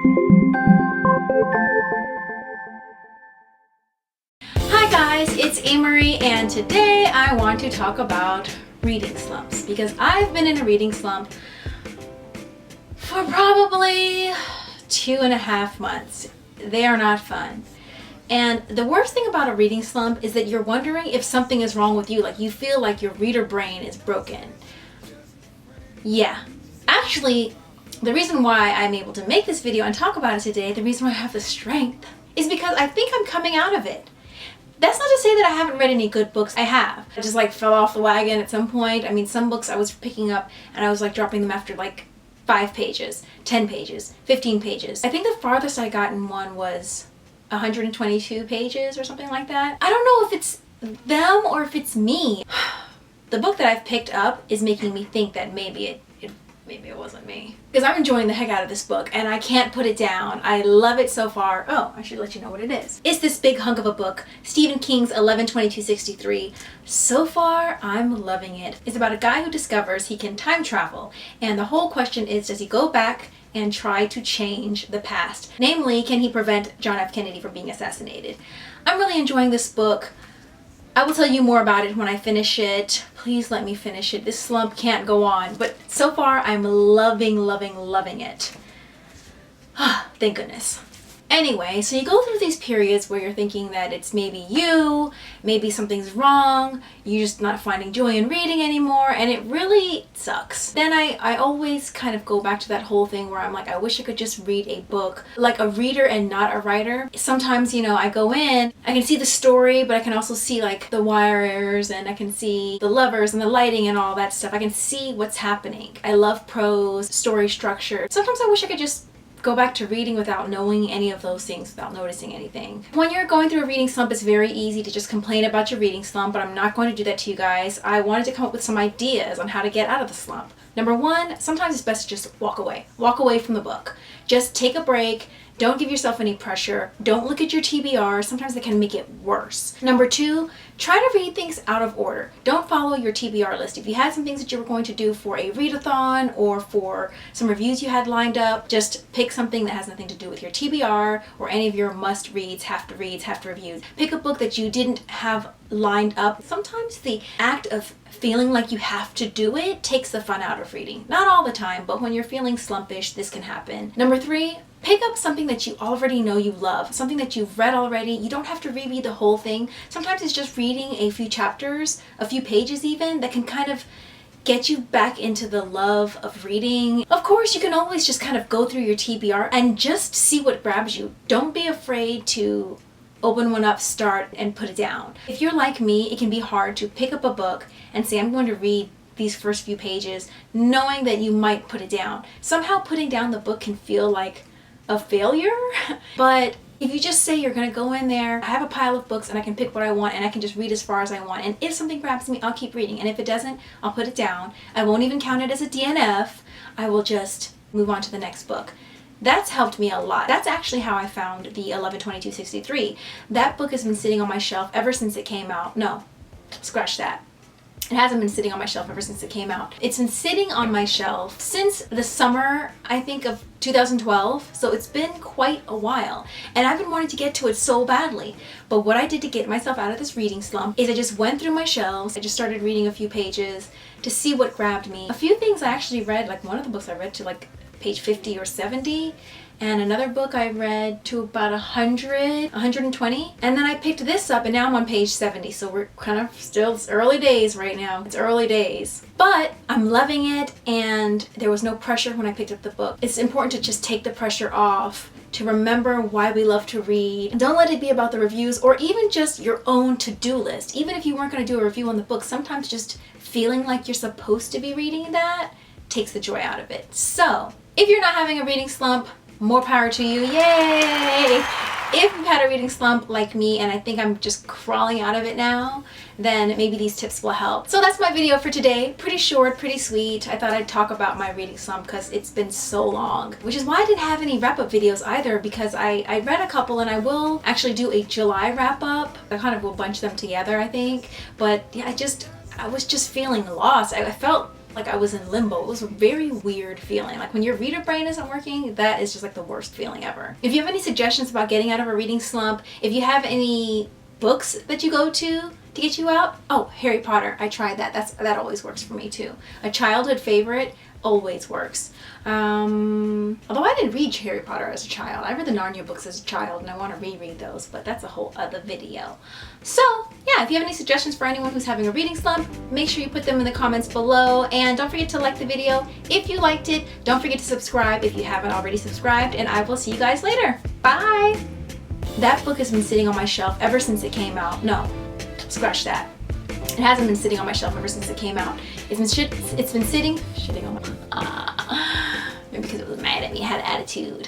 Hi guys, it's Amerie, and today I want to talk about reading slumps because I've been in a reading slump for probably 2.5 months. They are not fun. And the worst thing about a reading slump is that you're wondering if something is wrong with you, like you feel like your reader brain is broken. Yeah, actually, the reason why I'm able to make this video and talk about it today, the reason why I have the strength, is because I think I'm coming out of it. That's not to say that I haven't read any good books. I have. I just fell off the wagon at some point. I mean, some books I was picking up and I was dropping them after 5 pages, 10 pages, 15 pages. I think the farthest I got in one was 122 pages or something like that. I don't know if it's them or if it's me. The book that I've picked up is making me think that maybe it wasn't me. Because I'm enjoying the heck out of this book and I can't put it down. I love it so far. Oh, I should let you know what it is. It's this big hunk of a book, Stephen King's 11/22/63. So far, I'm loving it. It's about a guy who discovers he can time travel. And the whole question is, does he go back and try to change the past? Namely, can he prevent John F. Kennedy from being assassinated? I'm really enjoying this book. I will tell you more about it when I finish it. Please let me finish it. This slump can't go on. But so far, I'm loving, loving, loving it. Thank goodness. Anyway, so you go through these periods where you're thinking that it's maybe you, maybe something's wrong, you're just not finding joy in reading anymore, and it really sucks. Then I always kind of go back to that whole thing where I'm like, I wish I could just read a book like a reader and not a writer. Sometimes, I go in, I can see the story, but I can also see the wires, and I can see the levers and the lighting and all that stuff. I can see what's happening. I love prose, story structure. Sometimes I wish I could just go back to reading without knowing any of those things, without noticing anything. When you're going through a reading slump, it's very easy to just complain about your reading slump, but I'm not going to do that to you guys. I wanted to come up with some ideas on how to get out of the slump. Number one, sometimes it's best to just walk away. Walk away from the book. Just take a break. Don't give yourself any pressure. Don't look at your TBR. Sometimes they can make it worse. Number two, try to read things out of order. Don't follow your TBR list. If you had some things that you were going to do for a readathon or for some reviews you had lined up, just pick something that has nothing to do with your TBR or any of your must-reads, have-to-reads, have-to-reviews. Pick a book that you didn't have lined up. Sometimes the act of feeling like you have to do it takes the fun out of reading. Not all the time, but when you're feeling slumpish, this can happen. Number three, pick up something that you already know you love, something that you've read already. You don't have to reread the whole thing. Sometimes it's just reading a few chapters, a few pages even, that can kind of get you back into the love of reading. Of course, you can always just kind of go through your TBR and just see what grabs you. Don't be afraid to open one up, start, and put it down. If you're like me, it can be hard to pick up a book and say, I'm going to read these first few pages, knowing that you might put it down. Somehow putting down the book can feel like a failure, but if you just say you're gonna go in there, I have a pile of books and I can pick what I want and I can just read as far as I want, and if something grabs me, I'll keep reading, and if it doesn't, I'll put it down. I won't even count it as a DNF. I will just move on to the next book. That's helped me a lot. That's actually how I found the 11/22/63. That book has been sitting on my shelf ever since it came out. No, scratch that. It hasn't been sitting on my shelf ever since it came out. It's been sitting on my shelf since the summer, I think, of 2012. So it's been quite a while. And I've been wanting to get to it so badly. But what I did to get myself out of this reading slump is I just went through my shelves. I just started reading a few pages to see what grabbed me. A few things I actually read, one of the books I read to page 50 or 70. And another book I read to about 100, 120. And then I picked this up and now I'm on page 70. So we're kind of still, it's early days right now. It's early days. But I'm loving it, and there was no pressure when I picked up the book. It's important to just take the pressure off, to remember why we love to read. Don't let it be about the reviews or even just your own to-do list. Even if you weren't going to do a review on the book, sometimes just feeling like you're supposed to be reading that takes the joy out of it. So if you're not having a reading slump, more power to you. Yay! If you've had a reading slump like me, and I think I'm just crawling out of it now, then maybe these tips will help. So that's my video for today. Pretty short, pretty sweet. I thought I'd talk about my reading slump because it's been so long, which is why I didn't have any wrap-up videos either, because I read a couple, and I will actually do a July wrap-up. I kind of will bunch them together, I think. But yeah, I was just feeling lost. I felt like I was in limbo. It was a very weird feeling. Like when your reader brain isn't working, that is just like the worst feeling ever. If you have any suggestions about getting out of a reading slump, if you have any books that you go to get you out, oh, Harry Potter, I tried that. That always works for me too. A childhood favorite always works. Although I didn't read Harry Potter as a child. I read the Narnia books as a child and I want to reread those, but that's a whole other video. So yeah, if you have any suggestions for anyone who's having a reading slump, make sure you put them in the comments below, and don't forget to like the video if you liked it. Don't forget to subscribe if you haven't already subscribed, and I will see you guys later. Bye! That book has been sitting on my shelf ever since it came out. No, scratch that. It hasn't been sitting on my shelf ever since it came out. It's been sitting on my maybe because it was mad at me, it had attitude.